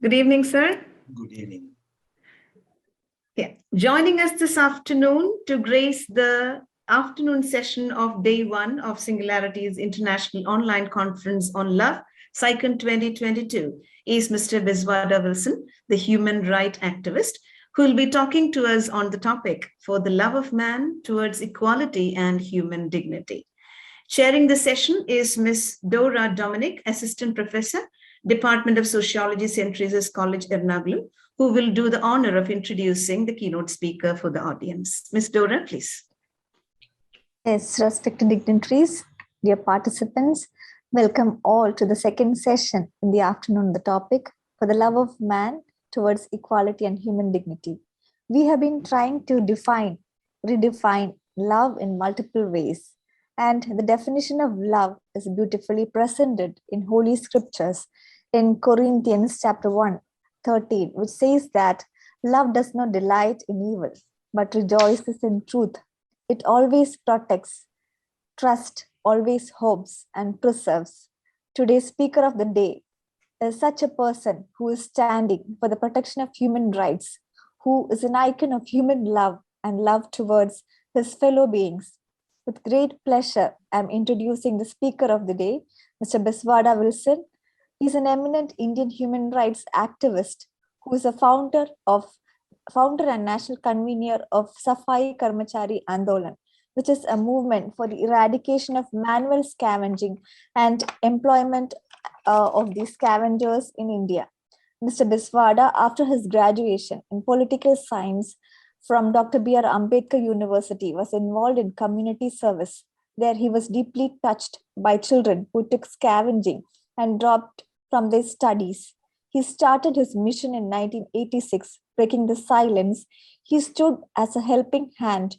Good evening, sir. Good evening. Yeah. Joining us this afternoon to grace the afternoon session of day 1 of Singularity's International Online Conference on Love, SICON 2022, is Mr. Biswada Wilson, the human rights activist, who will be talking to us on the topic for the love of man towards equality and human dignity. Chairing the session is Ms. Dora Dominic, Assistant Professor, Department of Sociology, St. Teresa's College, Ernakulam, who will do the honor of introducing the keynote speaker for the audience. Ms. Dora, please. Yes, respected dignitaries, dear participants, welcome all to the second session in the afternoon, the topic for the love of man towards equality and human dignity. We have been trying to redefine love in multiple ways. And the definition of love is beautifully presented in Holy Scriptures in Corinthians chapter 1:13, which says that love does not delight in evil, but rejoices in truth. It always protects, trusts, always hopes, and preserves. Today's speaker of the day is such a person who is standing for the protection of human rights, who is an icon of human love and love towards his fellow beings. With great pleasure, I'm introducing the speaker of the day, Mr. Biswada Wilson. He's an eminent Indian human rights activist who is a founder and national convener of Safai Karmachari Andolan, which is a movement for the eradication of manual scavenging and employment of these scavengers in India. Mr. Biswada, after his graduation in political science from Dr. B.R. Ambedkar University, was involved in community service. There he was deeply touched by children who took scavenging and dropped from their studies. He started his mission in 1986, breaking the silence. He stood as a helping hand,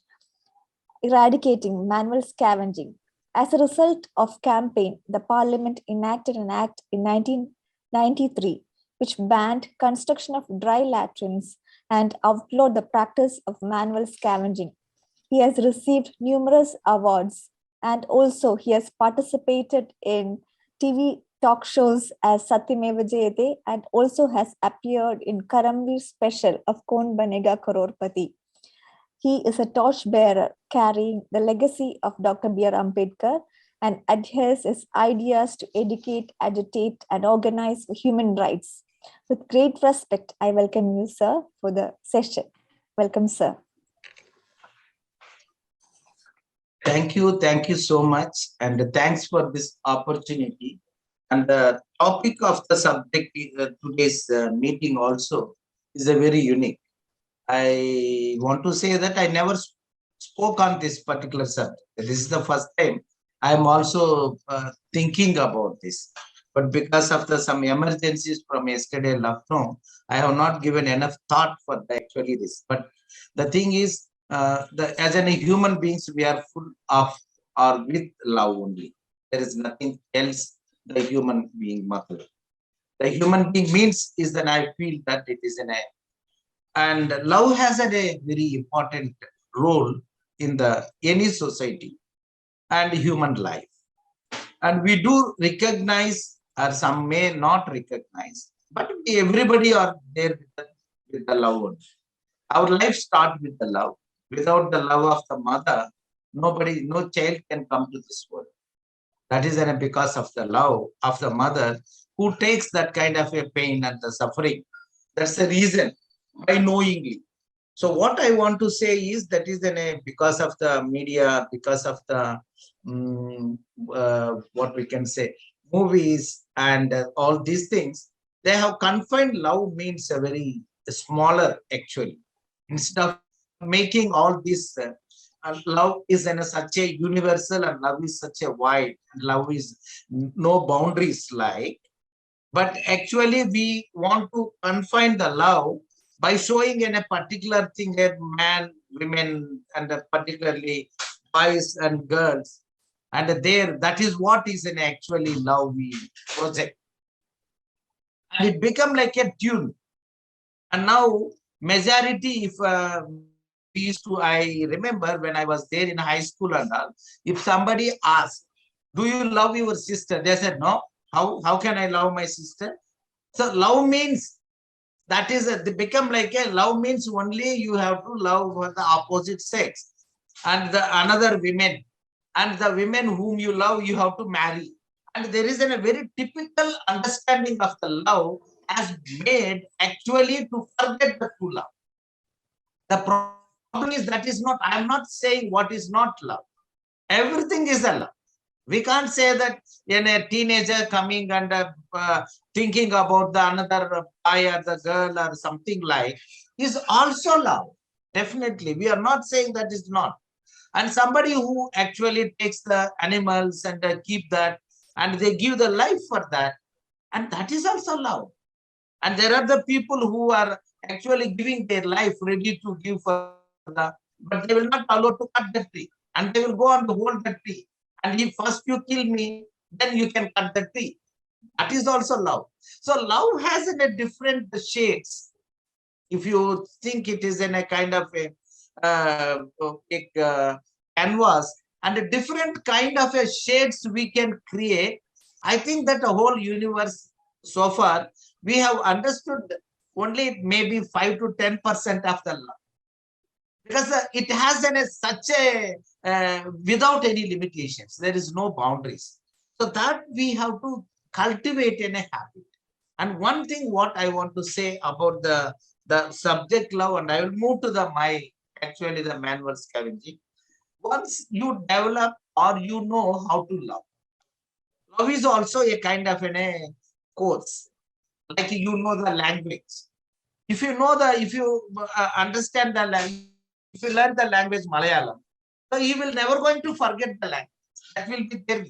eradicating manual scavenging. As a result of campaign, the parliament enacted an act in 1993, which banned construction of dry latrines and outlawed the practice of manual scavenging. He has received numerous awards, and also he has participated in TV talk shows as Satyameva Jayate and also has appeared in Karamveer special of Kaun Banega Crorepati. He is a torchbearer carrying the legacy of Dr. B.R. Ambedkar and adheres his ideas to educate, agitate, and organize for human rights. With great respect, I welcome you, sir, for the session. Welcome, sir. Thank you so much, and thanks for this opportunity. And the topic of the subject today's meeting also is a very unique. I want to say that I never spoke on this particular subject. This is the first time I am also thinking about this. But because of some emergencies from yesterday in Lucknow, I have not given enough thought for actually this. But the thing is, as a human beings, we are full of or with love only. There is nothing else the human being mother. The human being means is that I feel that it is and love has a very important role in any society and human life. And we do recognize, or some may not recognize, but everybody are there with the love. Our life starts with the love. Without the love of the mother, no child can come to this world. That is because of the love of the mother who takes that kind of a pain and the suffering. That's the reason, by knowingly. So what I want to say is that is because of the media, because of the what we can say, movies and all these things, they have confined love means a very smaller actually. Instead of making all this, love is such a universal and love is such a wide, and love is no boundaries like. But actually we want to confine the love by showing in a particular thing, a man, women, and particularly boys and girls. And that is what is actually love we project. And it become like a tune. And now majority, if I remember when I was there in high school and all, if somebody asked, do you love your sister? They said, no. How can I love my sister? So love means that is, they become like a love means only you have to love for the opposite sex and the another women, and the women whom you love, you have to marry. And there is a very typical understanding of the love has made actually to forget the true love. The problem is that is not, I am not saying what is not love. Everything is a love. We can't say that in a teenager coming and thinking about the another boy or the girl or something like is also love. Definitely. We are not saying that is not. And somebody who actually takes the animals and keep that and they give the life for that. And that is also love. And there are the people who are actually giving their life ready to give for the, but they will not allow to cut the tree. And they will go on to hold the tree. And if first you kill me, then you can cut the tree. That is also love. So love has in a different shades. If you think it is in a kind of a canvas and a different kind of a shades we can create, I think that the whole universe so far, we have understood only maybe 5 to 10% of the love. Because it has such a, without any limitations, there is no boundaries. So that we have to cultivate in a habit. And one thing what I want to say about the subject love, and I will move to the actually the manual scavenging. Once you develop or you know how to love, love is also a kind of a course, like you know the language. If you know if you understand the language, if you learn the language Malayalam, so you will never going to forget the language. That will be there.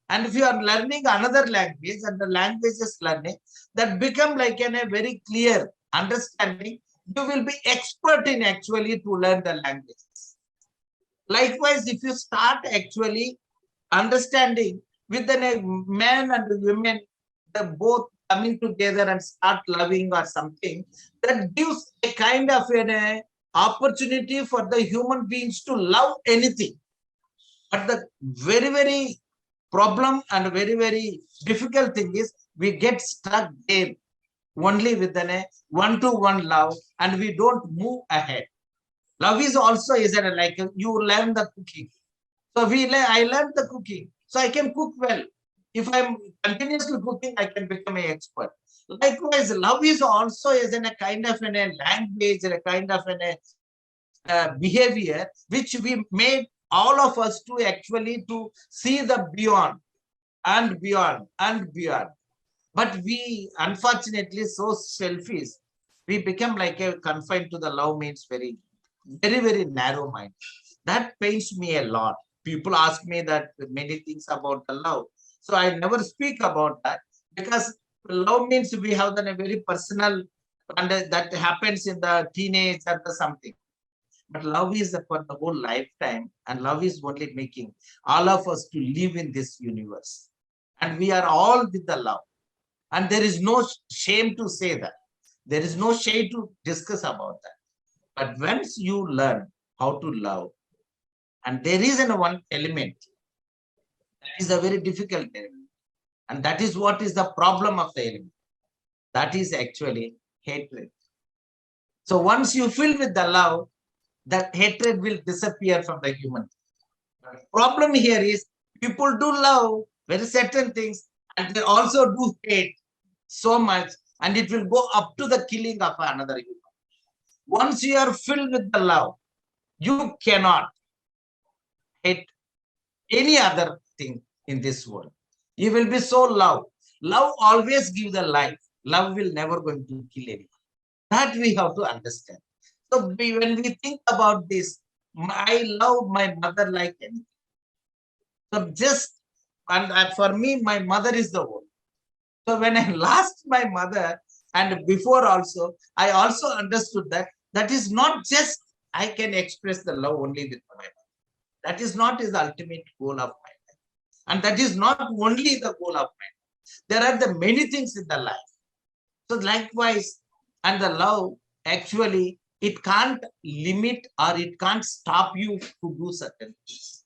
And if you are learning another language and the language is learning, that become like a very clear understanding. You will be expert in actually to learn the languages. Likewise, if you start actually understanding with a man and women, the both coming together and start loving or something, that gives a kind of an opportunity for the human beings to love anything. But the very, very problem and very, very difficult thing is we get stuck there only with a one-to-one love and we don't move ahead. Love is also like you learn the cooking. So I learned the cooking, so I can cook well. If I'm continuously cooking, I can become an expert. Likewise, love is also a kind of a language, a kind of a behavior, which we made all of us to actually to see the beyond and beyond and beyond. But we, unfortunately, so selfish, we become like a confined to the love means very, very, very narrow mind. That pains me a lot. People ask me that many things about the love. So I never speak about that because love means we have done a very personal, and that happens in the teenage or the something. But love is for the whole lifetime, and love is only making all of us to live in this universe. And we are all with the love. And there is no shame to say that. There is no shame to discuss about that. But once you learn how to love, and there is one element that is a very difficult element, and that is what is the problem of the element. That is actually hatred. So once you fill with the love, that hatred will disappear from the human. The problem here is people do love very certain things and they also do hate so much, and it will go up to the killing of another human. Once you are filled with the love, you cannot hate any other thing in this world. You will be so love. Love always gives the life. Love will never going to kill anyone. That we have to understand. So when we think about this, I love my mother like anything. So just, and for me, my mother is the one. So when I lost my mother, and before also, I also understood that that is not just I can express the love only with my mother. That is not his ultimate goal of my life. And that is not only the goal of my life. There are the many things in the life. So likewise, and the love, actually, it can't limit or it can't stop you to do certain things.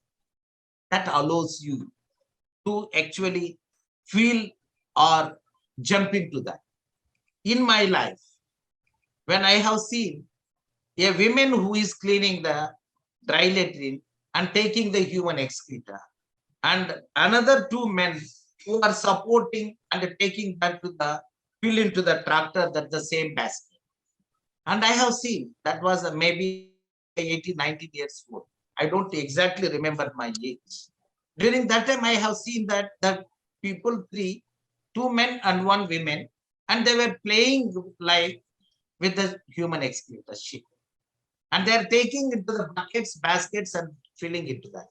That allows you to actually feel or jump into that. In my life, when I have seen a woman who is cleaning the dry latrine and taking the human excreta, and another two men who are supporting and taking that to the fill into the tractor, that the same basket. And I have seen that was maybe 18, 19 years old. I don't exactly remember my age. During that time, I have seen that the people, two men and one woman, and they were playing like with the human excreta shit. And they are taking into the buckets, baskets, and filling into that.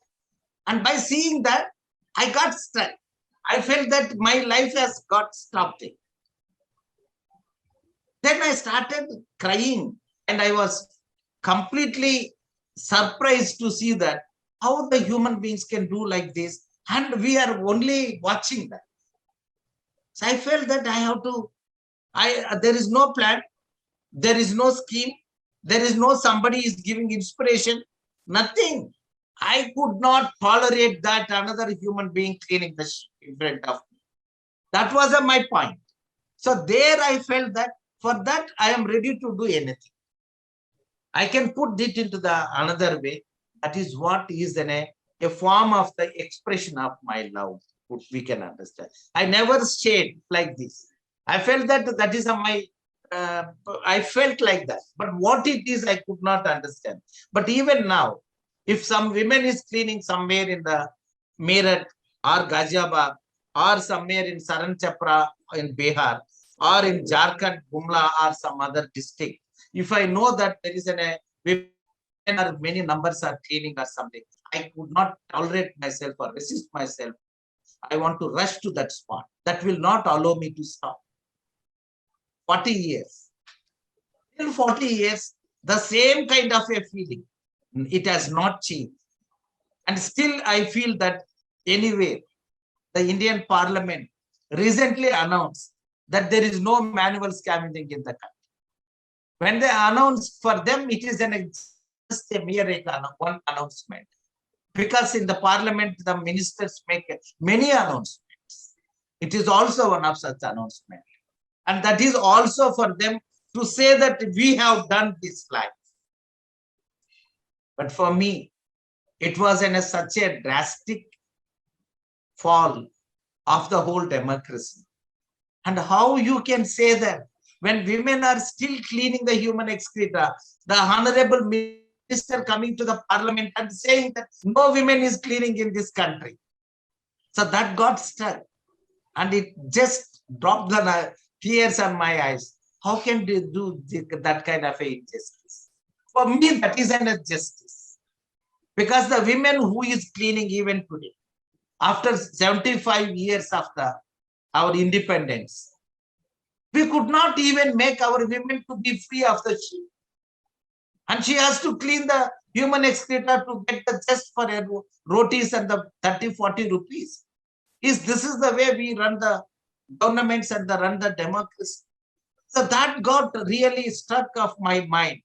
And by seeing that, I got struck. I felt that my life has got stopped. Then I started crying, and I was completely surprised to see that how the human beings can do like this, and we are only watching that. So I felt that I have to, there is no plan, there is no scheme, there is no somebody is giving inspiration, nothing. I could not tolerate that another human being cleaning the shit in front of me. That was my point. So there I felt that for that I am ready to do anything. I can put it into the another way. That is what is a form of the expression of my love, which we can understand. I never said like this. I felt that that is my, I felt like that. But what it is, I could not understand. But even now, if some women is cleaning somewhere in the Meerut or Ghaziabad or somewhere in Saranchapra in Bihar or in Jharkhand, Gumla or some other district, if I know that there is many numbers are cleaning or something, I could not tolerate myself or resist myself. I want to rush to that spot. That will not allow me to stop. 40 years. In 40 years, the same kind of a feeling. It has not changed. And still I feel that anyway, the Indian Parliament recently announced that there is no manual scavenging in the country. When they announce, for them, it is just a mere one announcement. Because in the Parliament, the ministers make many announcements. It is also one of such announcements. And that is also for them to say that we have done this life. But for me, it was in such a drastic fall of the whole democracy. And how you can say that when women are still cleaning the human excreta, the honorable minister coming to the parliament and saying that no women is cleaning in this country. So that got stuck. And it just dropped the tears on my eyes. How can they do that kind of injustice? For me, that is an injustice. Because the women who is cleaning even today, after 75 years after our independence, we could not even make our women to be free of the shit. And she has to clean the human excreta to get the just for her rotis and the 30, 40 rupees. This is the way we run the governments and run the democracy. So that got really struck off my mind.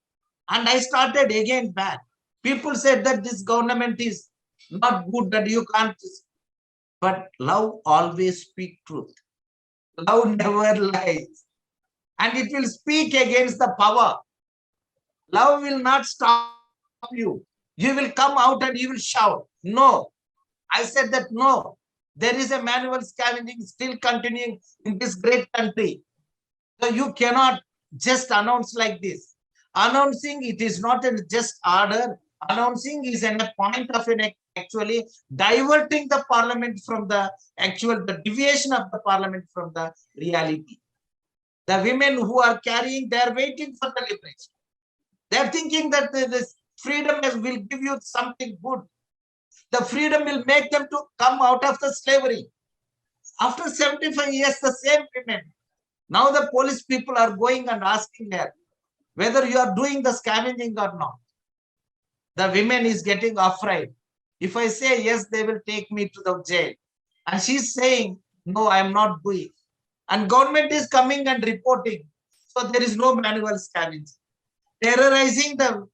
And I started again back. People said that this government is not good, that you can't. But love always speaks truth. Love never lies. And it will speak against the power. Love will not stop you. You will come out and you will shout. No. I said that no. There is a manual scavenging still continuing in this great country. So you cannot just announce like this. Announcing, it is not a just order. Announcing is a point of actually diverting the parliament from the deviation of the parliament from the reality. The women who are carrying, they are waiting for the liberation. They are thinking that this freedom will give you something good. The freedom will make them to come out of the slavery. After 75 years, the same women. Now the police people are going and asking her whether you are doing the scavenging or not. The women is getting afraid. If I say yes, they will take me to the jail. And she's saying, no, I am not doing. And government is coming and reporting. So there is no manual scavenging. Terrorizing the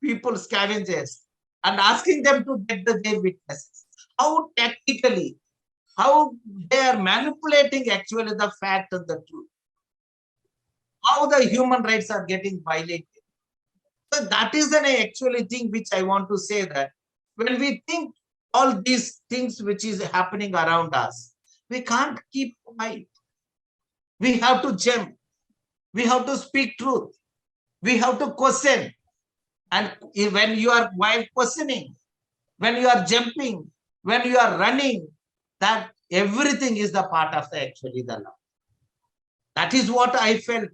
people, scavengers, and asking them to get their witnesses. How tactically, how they are manipulating actually the fact and the truth. how the human rights are getting violated. So that is an actually thing which I want to say, that when we think all these things which is happening around us, we can't keep quiet. We have to jump. We have to speak truth. We have to question. And when you are while questioning, when you are jumping, when you are running, that everything is the part of the actually the love. That is what I felt.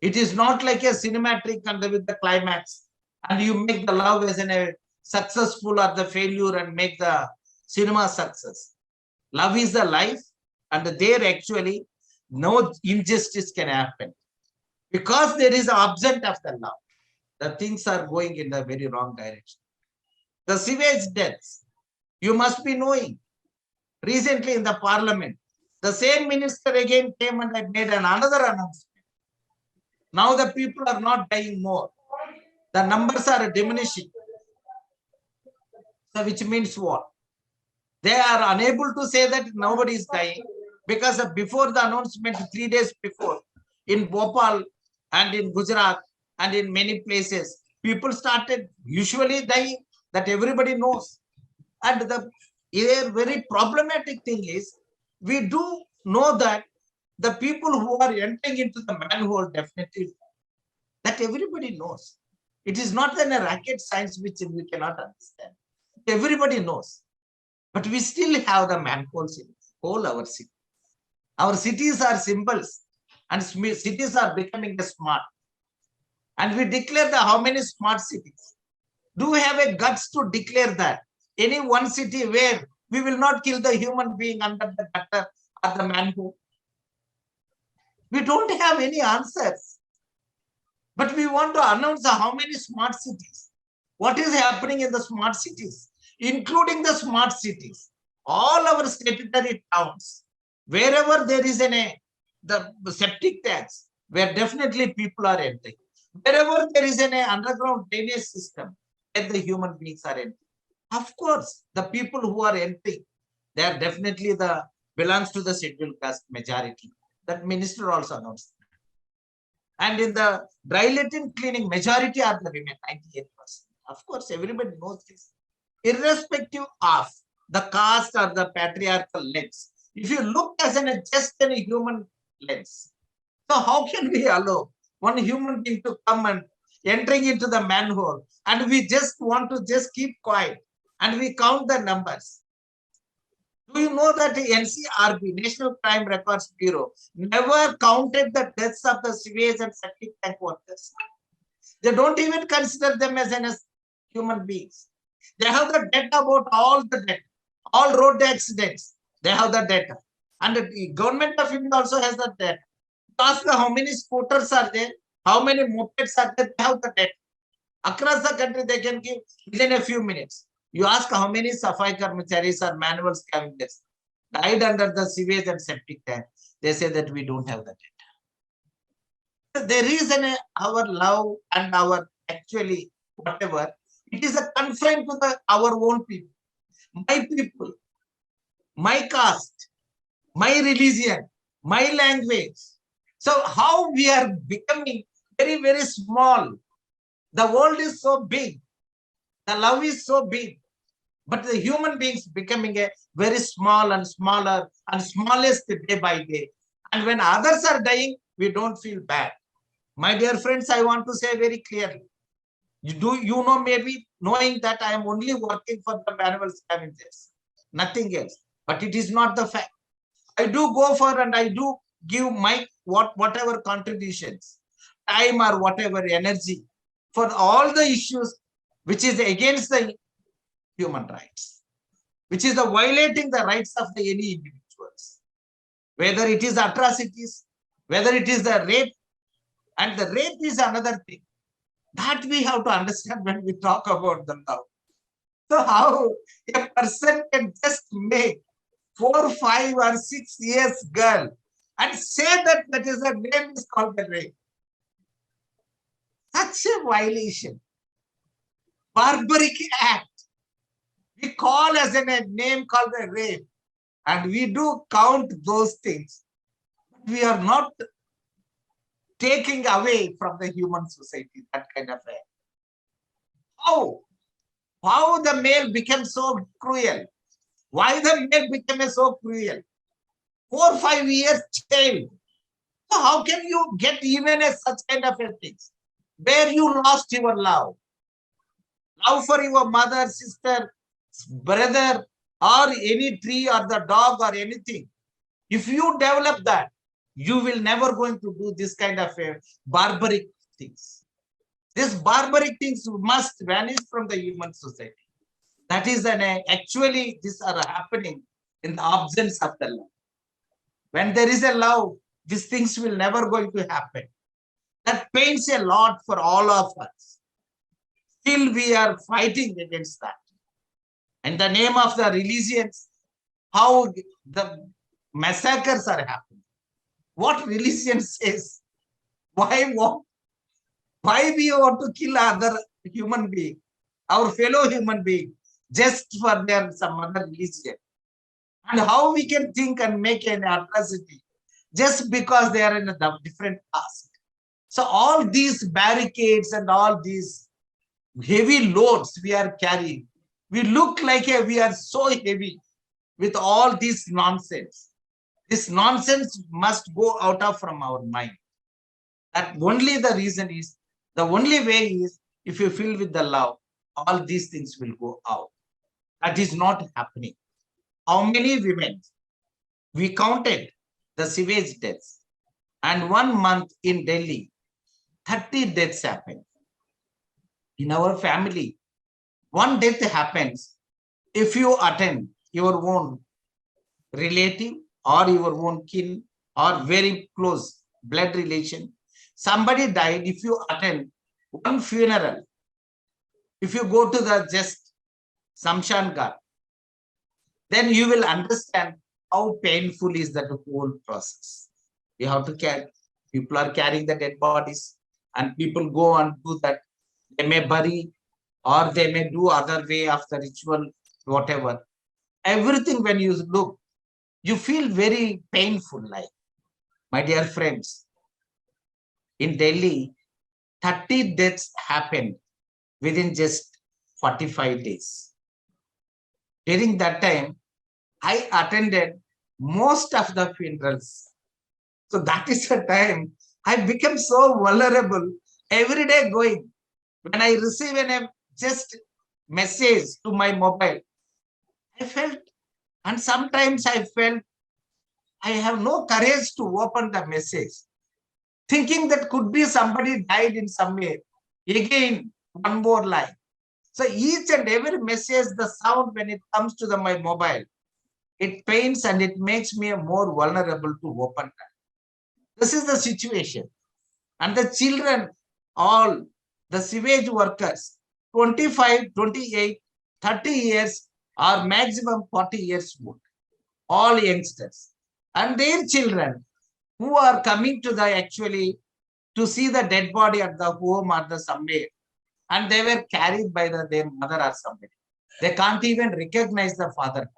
It is not like a cinematic and with the climax, and you make the love as a successful or the failure and make the cinema success. Love is the life, and there actually no injustice can happen. Because there is an absent of the love, the things are going in the very wrong direction. The sewage deaths, you must be knowing. Recently in the parliament, the same minister again came and had made another announcement. Now the people are not dying more. The numbers are diminishing. So which means what? They are unable to say that nobody is dying, because before the announcement, 3 days before, in Bhopal and in Gujarat and in many places, people started usually dying, that everybody knows. And the very problematic thing is, we do know that the people who are entering into the manhole definitely, that everybody knows. It is not a rocket science which we cannot understand. Everybody knows. But we still have the manholes in all our cities. Our cities are symbols, and cities are becoming smart. And we declare how many smart cities. Do we have a guts to declare that? Any one city where we will not kill the human being under the gutter or the manhole? We don't have any answers. But we want to announce how many smart cities. What is happening in the smart cities, including the smart cities, all our statutory towns, wherever there is the septic tanks, where definitely people are entering. Wherever there is an underground drainage system, where the human beings are entering. Of course, the people who are entering, they are definitely belongs to the scheduled caste majority. That minister also announced. And in the dry latrine cleaning, majority are the women, 98%. Of course, everybody knows this. Irrespective of the caste or the patriarchal lens, if you look as just a human lens, so how can we allow one human being to come and entering into the manhole, and we just want to just keep quiet and we count the numbers? Do you know that the NCRB, National Crime Records Bureau, never counted the deaths of the sewage and septic tank workers? They don't even consider them as human beings. They have the data about all the data, all road accidents. They have the data. And the government of India also has the data. Ask how many scooters are there, how many mopeds are there, they have the data. Across the country, they can give within a few minutes. You ask how many Safai Karmacharis or manual scavengers died under the sewage and septic tank. They say that we don't have the data. There is our love and our actually whatever. It is a constraint to our own people. My people, my caste, my religion, my language. So how we are becoming very, very small. The world is so big. The love is so big. But the human beings becoming a very small and smaller and smallest day by day. And when others are dying, we don't feel bad. My dear friends, I want to say very clearly. You know, maybe knowing that I am only working for the manual scavengers, nothing else. But it is not the fact. I do go for and I do give my whatever contributions, time or whatever energy for all the issues which is against the human rights, which is the violating the rights of any individuals, whether it is atrocities, whether it is the rape, and the rape is another thing that we have to understand when we talk about the love. So how a person can just make 4, 5 or 6 years girl and say that is the name is called the rape. Such a violation, barbaric act. We call as a name called a rape, and we do count those things. We are not taking away from the human society, that kind of a. How the male became so cruel? Why the male became so cruel? 4 or 5 years child. So how can you get even a such kind of a things? Where you lost your love? Love for your mother, sister, brother, or any tree or the dog or anything. If you develop that, you will never going to do this kind of a barbaric things. These barbaric things must vanish from the human society. That is actually these are happening in the absence of the love. When there is a love, these things will never going to happen. That pains a lot for all of us. Still we are fighting against that. In the name of the religions, how the massacres are happening. What religion says? Why we want to kill other human being, our fellow human being, just for their some other religion? And how we can think and make an atrocity just because they are in a different caste? So all these barricades and all these heavy loads we are carrying, we look like we are so heavy with all this nonsense. This nonsense must go out of from our mind. That only the reason is, the only way is, if you fill with the love, all these things will go out. That is not happening. How many women? We counted the sewage deaths. And 1 month in Delhi, 30 deaths happened. In our family, 1 death happens if you attend your own relative or your own kin or very close blood relation. Somebody died. If you attend 1 funeral, if you go to the just Samshan Ghat, then you will understand how painful is that whole process. You have to carry, people are carrying the dead bodies and people go and do that. They may bury or they may do other way of the ritual, whatever. Everything when you look, you feel very painful. Like, my dear friends, in Delhi, 30 deaths happened within just 45 days. During that time, I attended most of the funerals. So that is the time I became so vulnerable. Every day going, when I receive a just message to my mobile, I felt, and sometimes I felt I have no courage to open the message, thinking that could be somebody died in some way. Again, one more line. So each and every message, the sound when it comes to my mobile, it pains and it makes me more vulnerable to open that. This is the situation. And the children, all the sewage workers, 25, 28, 30 years or maximum 40 years old, all youngsters. And their children who are coming to the actually to see the dead body at the home or the somewhere, and they were carried by their mother or somebody. They can't even recognize the father.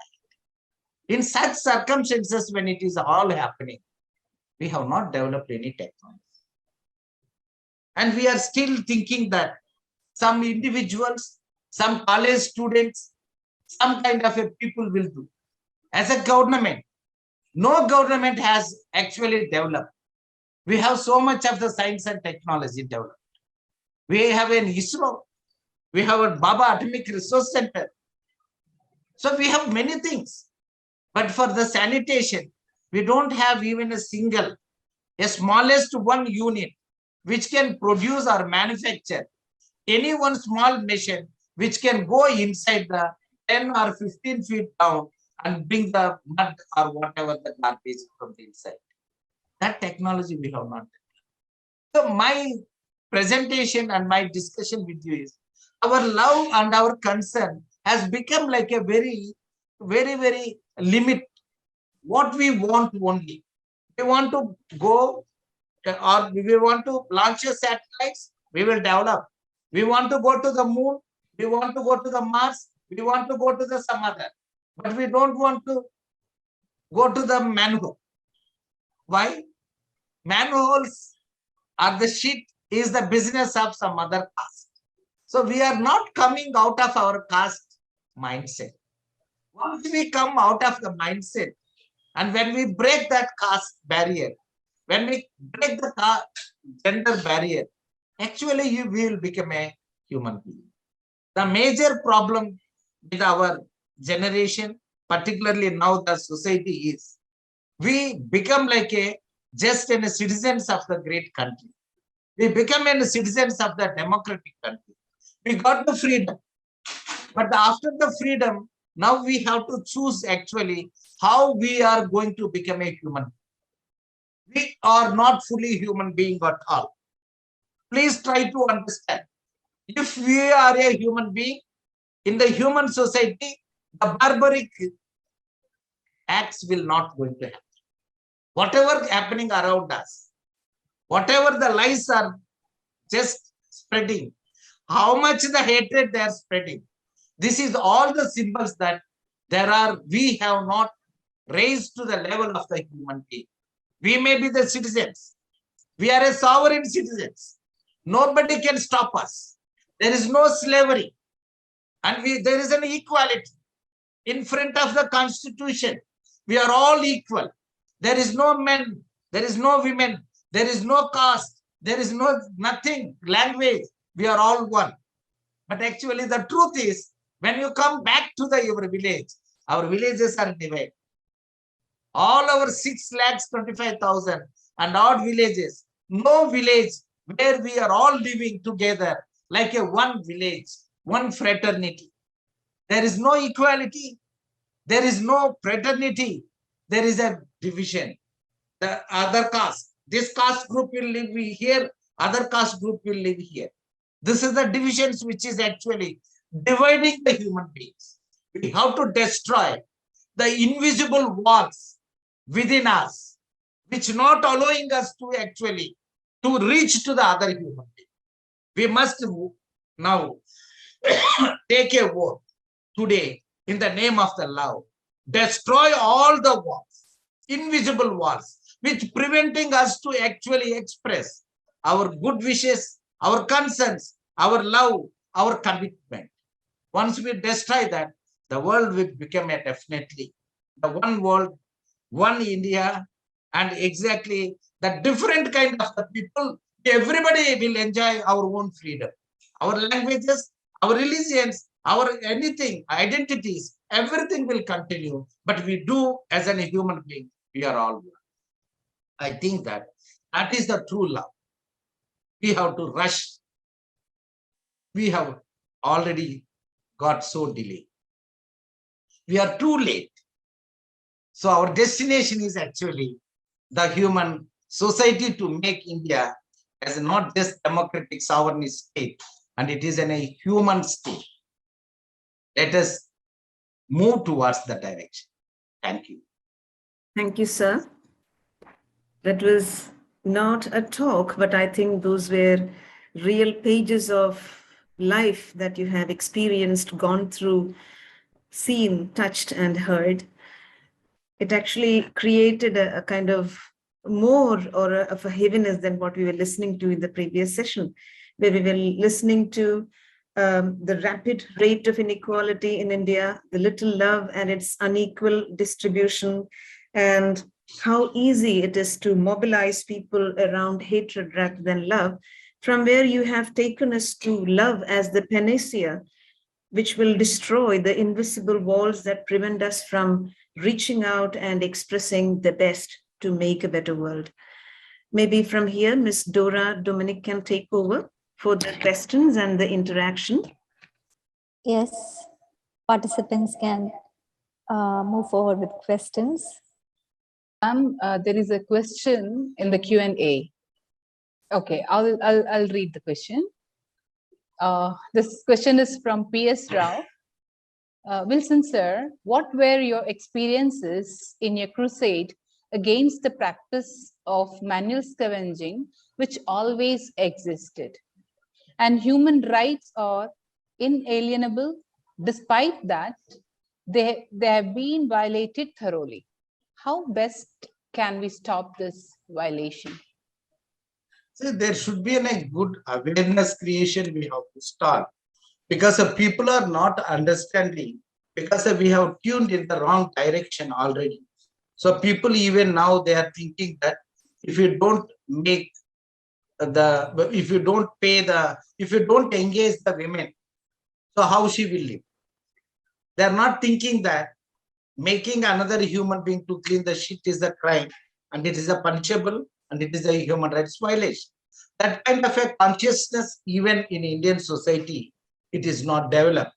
In such circumstances, when it is all happening, we have not developed any technology. And we are still thinking that some individuals, some college students, some kind of a people will do. As a government, no government has actually developed. We have so much of the science and technology developed. We have an ISRO. We have a Baba Atomic Resource Center. So we have many things. But for the sanitation, we don't have even a single, a smallest one unit which can produce or manufacture any one small machine which can go inside the 10 or 15 feet down and bring the mud or whatever the garbage from the inside. That technology we have not. So my presentation and my discussion with you is, our love and our concern has become like a very, very, very limit. What we want only. We want to go or we want to launch a satellites, we will develop. We want to go to the moon, we want to go to the Mars, we want to go to the some other. But we don't want to go to the manhole. Why? Manholes or the shit is the business of some other caste. So we are not coming out of our caste mindset. Once we come out of the mindset, and when we break that caste barrier, when we break the gender barrier, actually you will become a human being. The major problem with our generation, particularly now the society, is we become like just a citizens of the great country. We become a citizens of the democratic country. We got the freedom. But after the freedom, now we have to choose actually how we are going to become a human. We are not fully human being at all. Please try to understand. If we are a human being, in the human society, the barbaric acts will not going to happen. Whatever happening around us, whatever the lies are just spreading, how much the hatred they are spreading, this is all the symbols that we have not raised to the level of the human being. We may be the citizens. We are a sovereign citizens. Nobody can stop us. There is no slavery. And there is an equality. In front of the Constitution, we are all equal. There is no men, there is no women, there is no caste, there is nothing, language. We are all one. But actually the truth is, when you come back to your village, our villages are divided. All our 6,25,000 and odd villages, no village where we are all living together like a one village, one fraternity. There is no equality. There is no fraternity. There is a division. The other caste, this caste group will live here, other caste group will live here. This is the divisions which is actually dividing the human beings. We have to destroy the invisible walls within us, which not allowing us to actually to reach to the other human being. We must now take a vote today in the name of the love. Destroy all the walls, invisible walls, which preventing us to actually express our good wishes, our concerns, our love, our commitment. Once we destroy that, the world will become a definitely the one world, one India, and exactly the different kind of the people. Everybody will enjoy our own freedom. Our languages, our religions, our anything, identities, everything will continue. But we do as a human being, we are all one. I think that is the true love. We have to rush. We have already got so delayed. We are too late. So our destination is actually the human society to make India as not just democratic sovereign state, and it is a human state. Let us move towards the direction. Thank you. Thank you, sir. That was not a talk, but I think those were real pages of life that you have experienced, gone through, seen, touched, and heard. It actually created a kind of more of a heaviness than what we were listening to in the previous session, where we were listening to the rapid rate of inequality in India, the little love and its unequal distribution, and how easy it is to mobilize people around hatred rather than love, from where you have taken us to love as the panacea, which will destroy the invisible walls that prevent us from reaching out and expressing the best to make a better world. Maybe from here, Ms. Dora Dominic can take over for the questions and the interaction. Yes, participants can move forward with questions. There is a question in the Q&A. Okay, I'll read the question. This question is from P.S. Rao. Wilson sir, what were your experiences in your crusade against the practice of manual scavenging, which always existed? And human rights are inalienable. Despite that, they have been violated thoroughly. How best can we stop this violation? So there should be a good awareness creation we have to start, because people are not understanding, because we have tuned in the wrong direction already. So people even now they are thinking that if you don't make if you don't pay if you don't engage the women, so how she will live? They are not thinking that making another human being to clean the shit is a crime, and it is a punishable, and it is a human rights violation. That kind of a consciousness, even in Indian society, it is not developed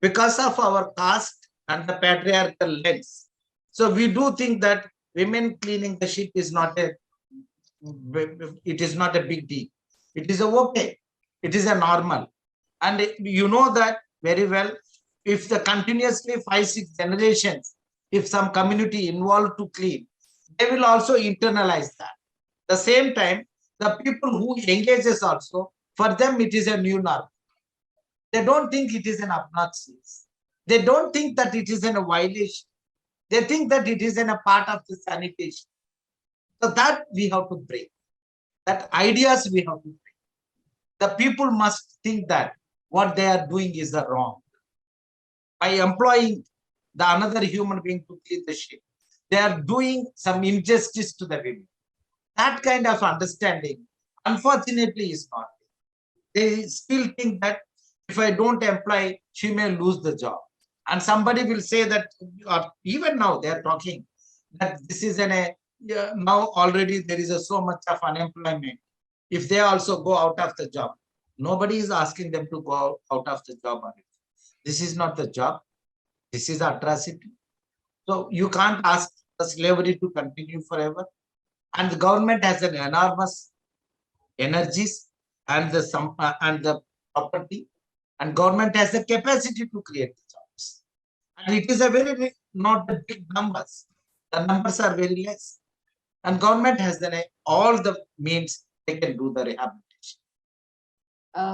because of our caste and the patriarchal lens. So we do think that women cleaning the shit is not a big deal. It is a okay. It is a normal. And you know that very well. If the continuously 5-6 generations, if some community involved to clean, they will also internalize that. The same time, the people who engages also, for them it is a new norm. They don't think it is an obnoxious. They don't think that it is a violation. They think that it is a part of the sanitation. So that we have to break. That ideas we have to break. The people must think that what they are doing is wrong. By employing another human being to clean the ship, they are doing some injustice to the women. That kind of understanding, unfortunately, is not there. They still think that if I don't employ, she may lose the job. And somebody will say that, or even now they are talking that this is now already there is so much of unemployment. If they also go out of the job, nobody is asking them to go out of the job. This is not the job. This is atrocity. So you can't ask the slavery to continue forever. And the government has an enormous energies and the property, and government has the capacity to create the jobs. And it is a very not the big numbers. The numbers are very less. And government has all the means they can do the rehabilitation.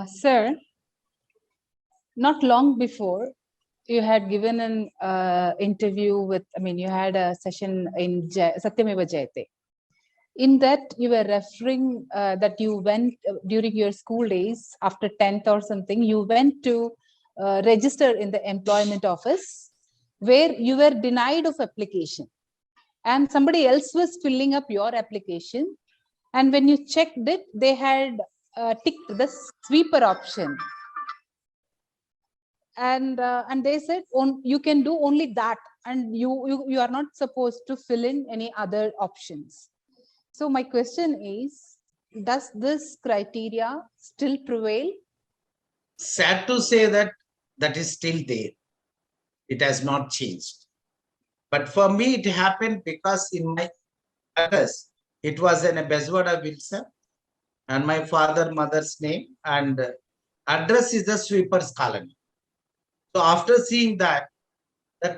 Sir, not long before, you had given an interview with, you had a session in Satyameva Jayate. In that, you were referring that you went during your school days, after 10th or something, you went to register in the employment office where you were denied of application. And somebody else was filling up your application. And when you checked it, they had ticked the sweeper option. And they said you can do only that, and you are not supposed to fill in any other options. So my question is, does this criteria still prevail? Sad to say that is still there. It has not changed. But for me, it happened because in my address, it was in a Bezwada Wilson, and my mother's name, and address is the sweeper's colony. So after seeing that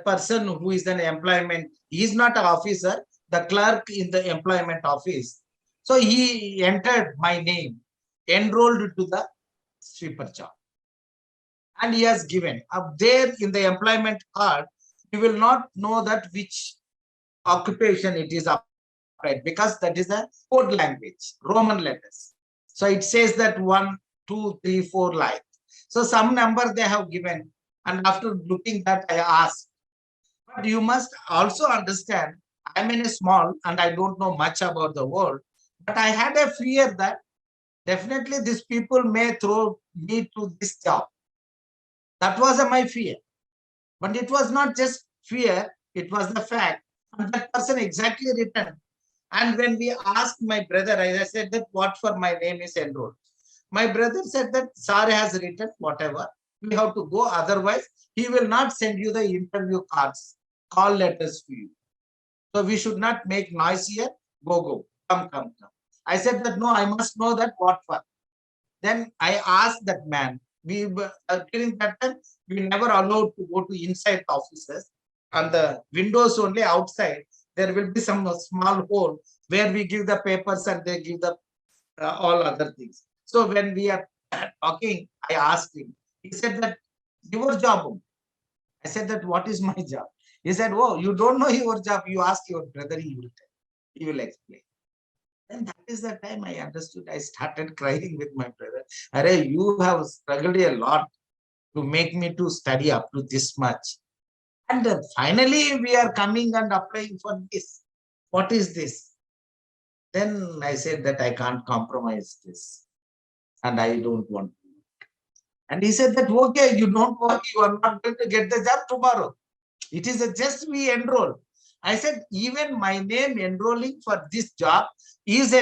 person who is an employment, he is not an officer, the clerk in the employment office. So he entered my name, enrolled to the sweeper job. And he has given up there in the employment card. You will not know that which occupation it is applied, because that is a code language, Roman letters. So it says that 1, 2, 3, 4 like. So some number they have given. And after looking that, I asked. But you must also understand, I'm in a small and I don't know much about the world. But I had a fear that definitely these people may throw me to this job. That was my fear. But it was not just fear, it was the fact. And that person exactly returned. And when we asked my brother, I said that what for my name is enrolled. My brother said that Sir has written whatever. We have to go. Otherwise, he will not send you the interview cards, call letters to you. So we should not make noise here. Go. Come. I said that no, I must know that what for. Then I asked that man. We during that time, we never allowed to go to inside offices. On the windows only outside, there will be some small hole where we give the papers and they give the all other things. So when we are talking, I asked him. He said that your job. I said that what is my job? He said, oh, you don't know your job. You ask your brother, he will explain. And that is the time I understood. I started crying with my brother. Arey, you have struggled a lot to make me to study up to this much. And finally, we are coming and applying for this. What is this? Then I said that I can't compromise this. And I don't want to. And he said that, okay, you don't work, you are not going to get the job tomorrow. It is just we enroll. I said, even my name enrolling for this job is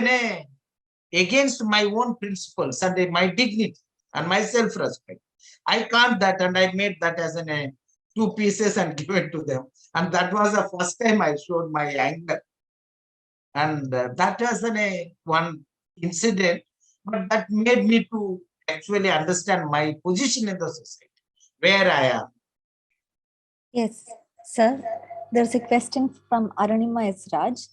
against my own principles and my dignity and my self-respect. I can't that, and I made that as two pieces and given to them. And that was the first time I showed my anger. And that was one incident, but that made me to actually understand my position in the society, where I am. Yes, sir. There's a question from Arunima Israj.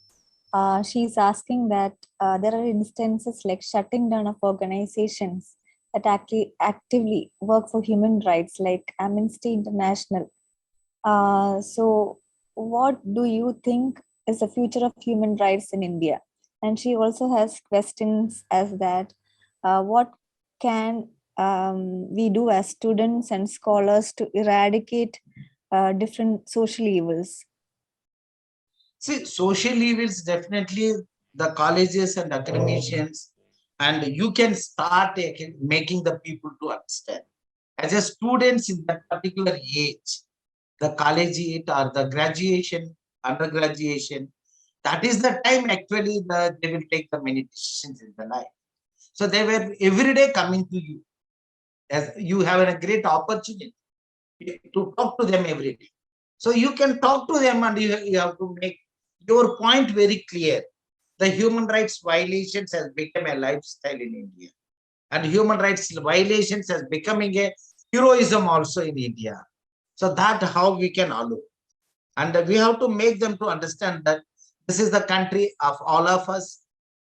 She's asking that there are instances like shutting down of organizations that actively work for human rights, like Amnesty International. So what do you think is the future of human rights in India? And she also has questions as that, what can we do as students and scholars to eradicate different social evils? See, social evils, definitely the colleges and academicians, and you can start making the people to understand. As a students in that particular age, the collegiate or the graduation, undergraduation, that is the time actually they will take the many decisions in the life. So they were every day coming to you, as you have a great opportunity to talk to them every day. So you can talk to them and you have to make your point very clear. The human rights violations has become a lifestyle in India. And human rights violations has becoming a heroism also in India. So that how we can allow. And we have to make them to understand that this is the country of all of us.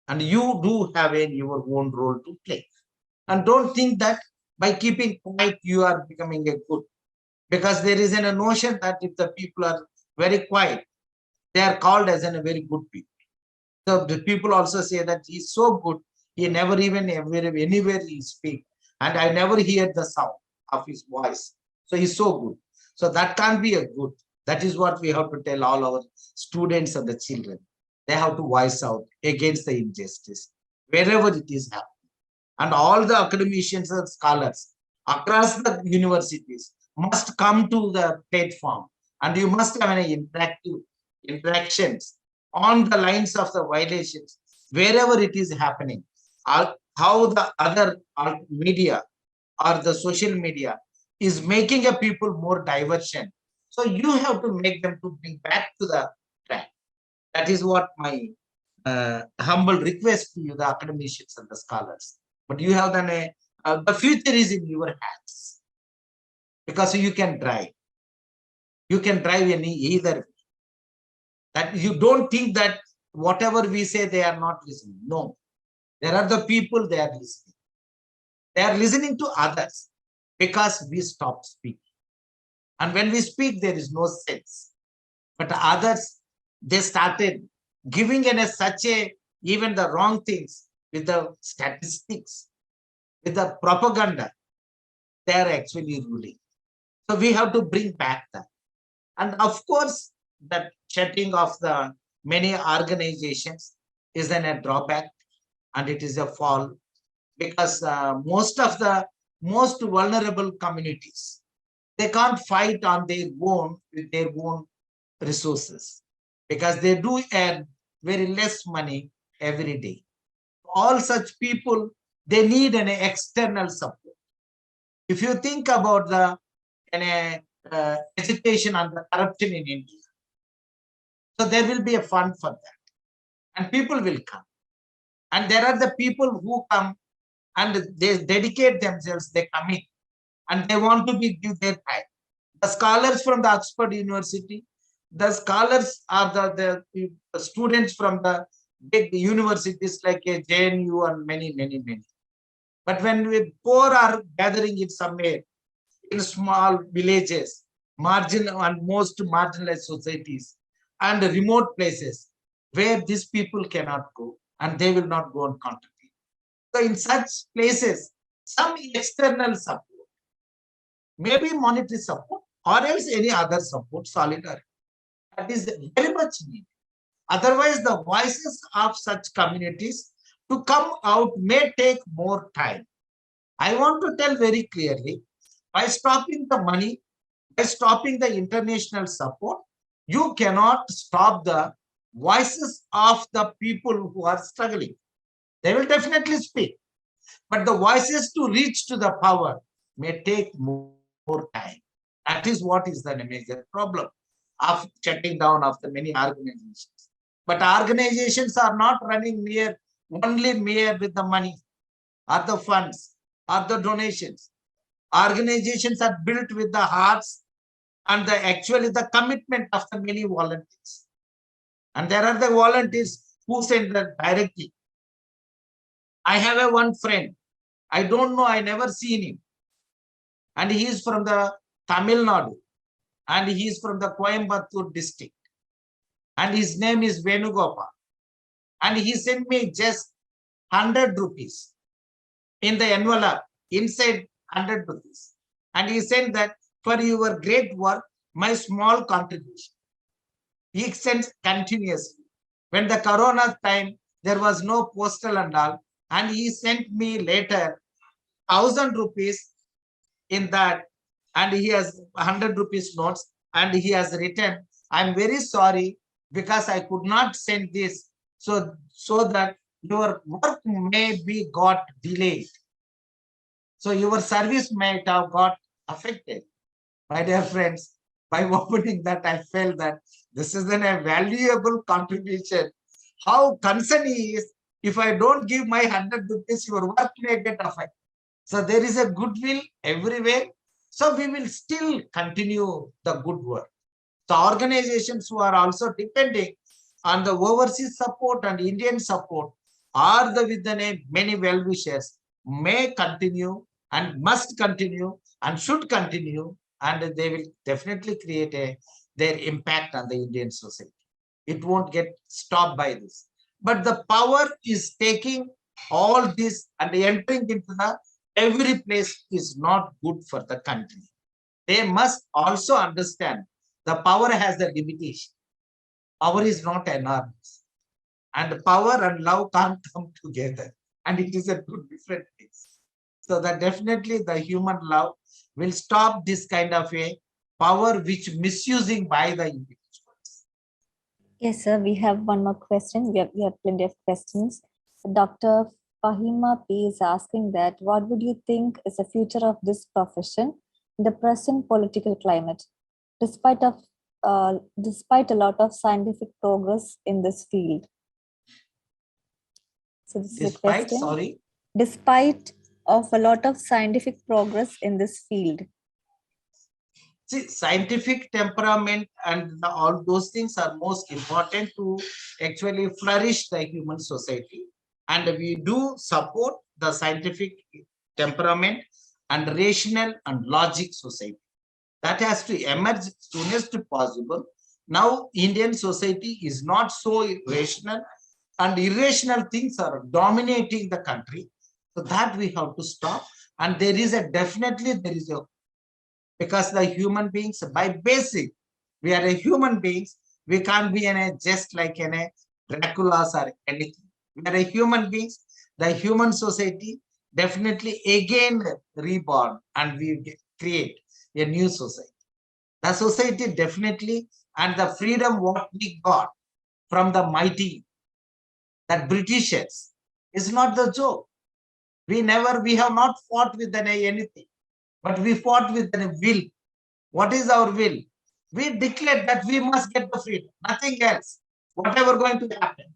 And you do have your own role to play. And don't think that by keeping quiet, you are becoming a good. Because there is a notion that if the people are very quiet, they are called as a very good people. So the people also say that he's so good, he never even anywhere he speak, and I never hear the sound of his voice. So he's so good. So that can't be a good. That is what we have to tell all our students and the children. They have to voice out against the injustice, wherever it is happening. And all the academicians and scholars across the universities must come to the platform, and you must have an interactions on the lines of the violations, wherever it is happening, how the other media or the social media is making a people more diversion. So you have to make them to bring back to the track. That is what my humble request to you, the academicians and the scholars. But you have done the future is in your hands, because you can drive. You can drive either. That you don't think that whatever we say, they are not listening. No, there are the people, they are listening. They are listening to others because we stopped speaking. And when we speak, there is no sense. But others, they started giving even the wrong things with the statistics, with the propaganda. They are actually ruling. So we have to bring back that. And of course, that shutting of the many organizations is then a drawback, and it is a fall, because most of the most vulnerable communities, they can't fight on their own with their own resources, because they do earn very less money every day. All such people, they need an external support. If you think about the education and the corruption in India, so there will be a fund for that, and people will come. And there are the people who come and they dedicate themselves, they commit, and they want to give their time. The scholars from the Oxford University, the scholars are the students from the big universities like JNU and many. But when we poor are gathering in somewhere, in small villages, marginal and most marginalized societies, and remote places where these people cannot go, and they will not go and contribute. So in such places, some external support, maybe monetary support, or else any other support, solidarity, that is very much needed. Otherwise, the voices of such communities to come out may take more time. I want to tell very clearly, by stopping the money, by stopping the international support, you cannot stop the voices of the people who are struggling. They will definitely speak, but the voices to reach to the power may take more time. That is what is the major problem of shutting down of the many organizations. But organizations are not running only mere with the money or the funds or the donations. Organizations are built with the hearts and actually the commitment of the many volunteers. And there are the volunteers who send that directly. I have one friend. I don't know, I never seen him. And he is from the Tamil Nadu. And he is from the Coimbatore district. And his name is Venugopal. And he sent me just 100 rupees in the envelope, inside 100 rupees. And he said that for your great work, my small contribution. He sends continuously. When the corona time, there was no postal and all. And he sent me later 1,000 rupees in that. And he has 100 rupees notes. And he has written, I'm very sorry because I could not send this. So that your work may be got delayed. So your service might have got affected. My dear friends, by opening that, I felt that this is a valuable contribution. How concerned he is, if I don't give my 100 rupees, your work may get affected. So there is a goodwill everywhere. So we will still continue the good work. So organizations who are also depending on the overseas support and Indian support, or with the name many well-wishers, may continue and must continue and should continue, and they will definitely create their impact on the Indian society. It won't get stopped by this. But the power is taking all this and entering into every place is not good for the country. They must also understand the power has a limitation. Power is not enormous. And power and love can't come together. And it is a two different things. So that definitely the human love will stop this kind of a power which misusing by the individuals. Yes, sir. We have one more question. We have plenty of questions. Dr. Fahima P is asking that what would you think is the future of this profession in the present political climate, despite a lot of scientific progress in this field? So this is a question. Sorry? Despite of a lot of scientific progress in this field. See, scientific temperament and all those things are most important to actually flourish the human society. And we do support the scientific temperament and rational and logic society. That has to emerge soonest possible. Now, Indian society is not so rational, and irrational things are dominating the country. So that we have to stop. And there is because the human beings, by basic, we are a human beings. We can't be just like Dracula's or anything. We are a human beings. The human society definitely again reborn, and we create a new society. The society definitely, and the freedom what we got from the mighty, that Britishers, is not the joke. We have not fought with anything, but we fought with a will. What is our will? We declared that we must get the freedom, nothing else, whatever going to happen.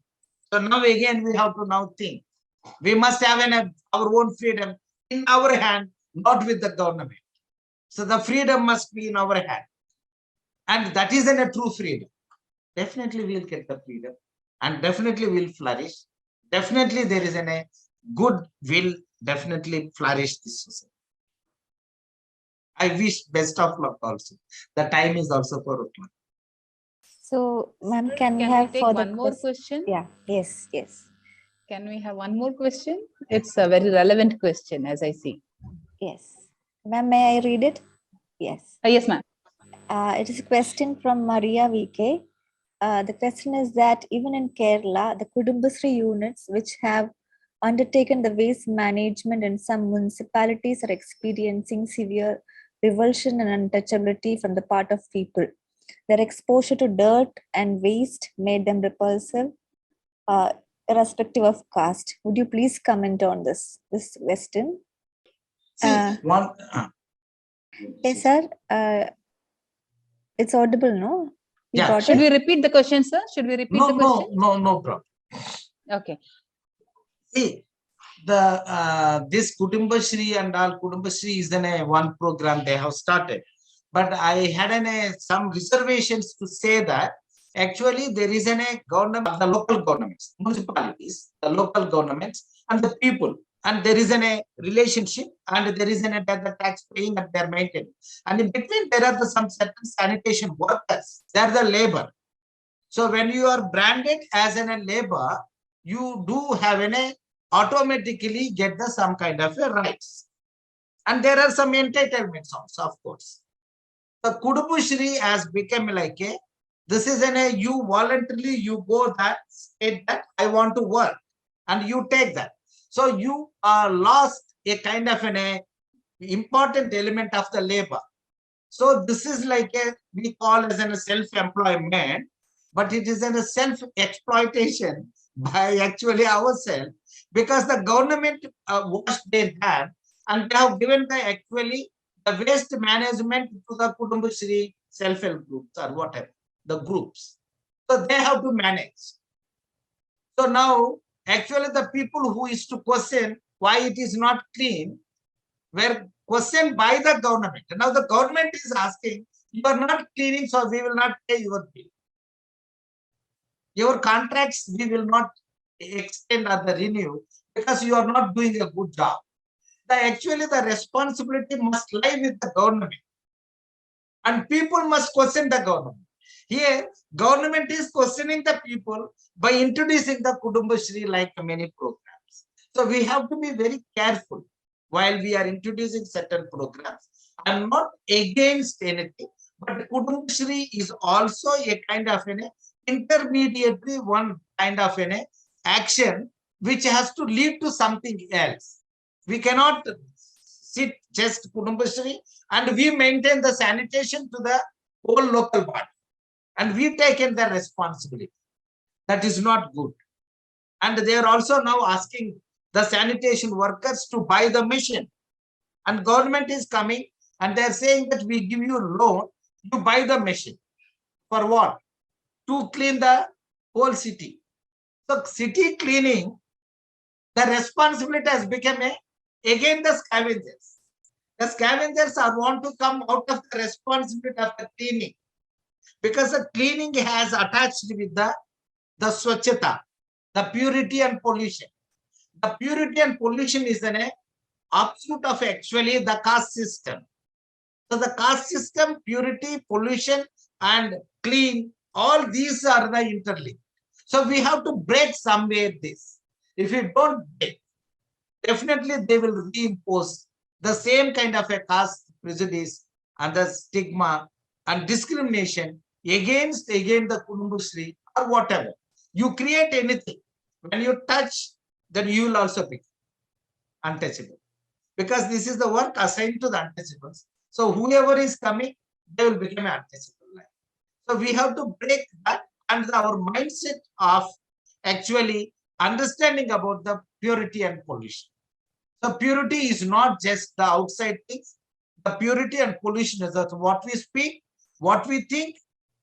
So now again, we have to now think. We must have our own freedom in our hand, not with the government. So the freedom must be in our hand. And that is a true freedom. Definitely we'll get the freedom, and definitely we'll flourish. Definitely there is a good will, definitely flourish this society. I wish best of luck also. The time is also 4 o'clock. So, ma'am, can we Can have we take further one more question? Yeah, yes. Can we have one more question? It's a very relevant question, as I see. Yes. Ma'am, may I read it? Yes. Yes, ma'am. It is a question from Maria VK. The question is that even in Kerala, the Kudumbasri units which have undertaken the waste management in some municipalities are experiencing severe revulsion and untouchability from the part of people. Their exposure to dirt and waste made them repulsive, irrespective of caste. Would you please comment on this question? See, Yes, sir. It's audible, no? You Yeah. got Should it? we repeat the question, sir? Should we repeat the question? No problem. Okay. See, this Kudumbashree and all, Kudumbashree is one program they have started. But I had some reservations to say that actually there is a government, the local governments, municipalities, the local governments and the people. And there is a relationship and there is the tax paying and their maintenance. And in between there are some certain sanitation workers. They are the labor. So when you are branded as a labor, you do have automatically get some kind of rights. And there are some entitlements also, of course. The Kudumbashree has become like this is you voluntarily you go that state that I want to work and you take that. So you lost a kind of important element of the labor. So this is like we call as a self-employment, but it is a self-exploitation by actually ourselves, because the government washed their hands and they have given actually the waste management to the Kudumbashree self-help groups or whatever, the groups. So they have to manage. So now, actually the people who is to question why it is not clean were questioned by the government. And now the government is asking, you are not cleaning, so we will not pay your bill. Your contracts we will not extend or the renew because you are not doing a good job. Actually the responsibility must lie with the government. And people must question the government. Here, government is questioning the people by introducing the Kudumbashree like many programs. So we have to be very careful while we are introducing certain programs. I'm not against anything, but Kudumbashree is also a kind of an intermediary one kind of an action which has to lead to something else. We cannot sit just Kudumbashree and we maintain the sanitation to the whole local body. And we taken the responsibility. That is not good. And they are also now asking the sanitation workers to buy the machine. And government is coming and they are saying that we give you a loan, you buy the machine. For what? To clean the whole city. So city cleaning, the responsibility has become again the scavengers. The scavengers want to come out of the responsibility of the cleaning, because the cleaning has attached with the swachhata, the purity and pollution. The purity and pollution is an absolute of actually the caste system. So the caste system, purity, pollution, and clean, all these are the interlinked. So we have to break somewhere this. If you don't break, definitely they will reimpose the same kind of a caste prejudice and the stigma and discrimination against again the Kudumbashree or whatever. You create anything. When you touch, then you will also become untouchable. Because this is the work assigned to the untouchables. So whoever is coming, they will become untouchable. So we have to break that, and our mindset of actually understanding about the purity and pollution. So purity is not just the outside things. The purity and pollution is what we speak, what we think,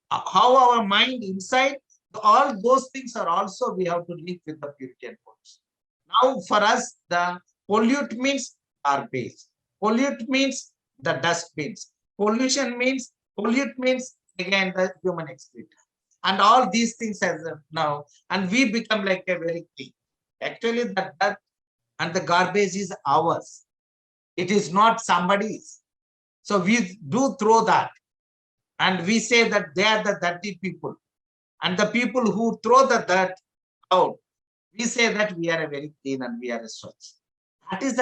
how our mind inside, all those things are also we have to link with the purity and pollution. Now for us, the pollute means garbage. Pollute means the dust bins. Pollution means, pollute means again the human excreta. And all these things as now, and we become like a very clean. Actually the dirt and the garbage is ours. It is not somebody's. So we do throw that. And we say that they are the dirty people. And the people who throw the dirt out, We say that we are a very clean and we are a swachh. That is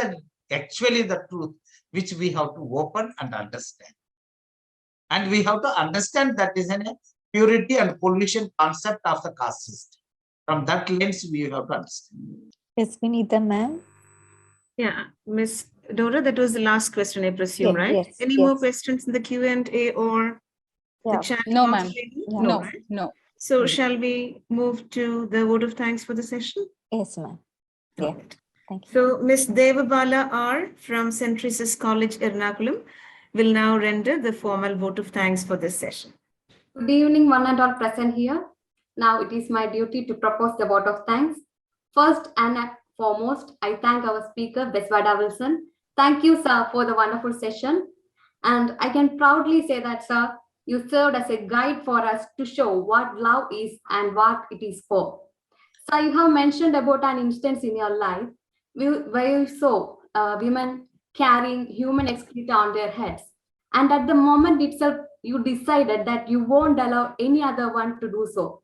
actually the truth which we have to open and understand. And we have to understand that is a purity and pollution concept of the caste system. From that lens, we have to understand. Yes, Vinita, ma'am. Yeah, Miss Dora, that was the last question, I presume, Yes, right? yes, Any yes. more questions in the Q&A or the Yeah. chat No, box? ma'am. lady? Yeah. No, right? no. So shall we move to the vote of thanks for the session? Yes, ma'am. Yeah. Alright. Thank you. So Ms. Devabala R. from St. Teresa's College, Ernakulam, will now render the formal vote of thanks for this session. Good evening, one and all present here. Now it is my duty to propose the vote of thanks. First and foremost, I thank our speaker, Biswada Wilson. Thank you, sir, for the wonderful session. And I can proudly say that, sir, you served as a guide for us to show what love is and what it is for. So you have mentioned about an instance in your life where you saw women carrying human excreta on their heads. And at the moment itself, you decided that you won't allow any other one to do so.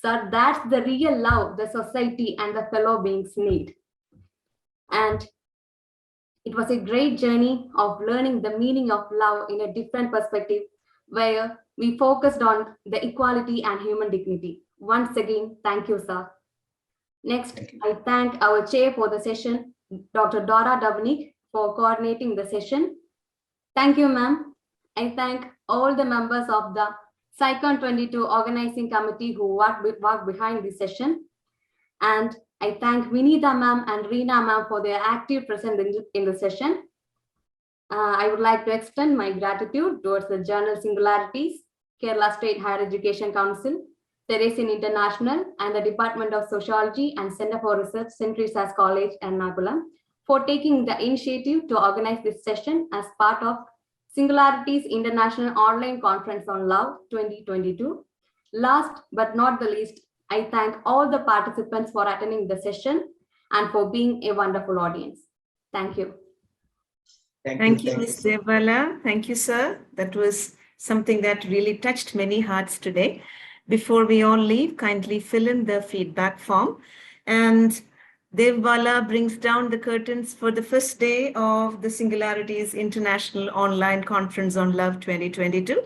So that's the real love the society and the fellow beings need. And it was a great journey of learning the meaning of love in a different perspective, where we focused on the equality and human dignity. Once again, thank you, sir. Next, I thank our chair for the session, Dr. Dora Dominic, for coordinating the session. Thank you, ma'am. I thank all the members of the SICON 22 organizing committee who worked behind this session. And I thank Vinita ma'am and Reena ma'am for their active presence in the session. I would like to extend my gratitude towards the Journal Singularities, Kerala State Higher Education Council, Teresian International, and the Department of Sociology and Center for Research, St. Teresa's College, Ernakulam, for taking the initiative to organize this session as part of Singularities International Online Conference on Love 2022. Last but not the least, I thank all the participants for attending the session and for being a wonderful audience. Thank you. Thank you, Ms. Devabala. Thank you, sir. That was something that really touched many hearts today. Before we all leave, kindly fill in the feedback form. And Devabala brings down the curtains for the first day of the Singularities International Online Conference on Love 2022.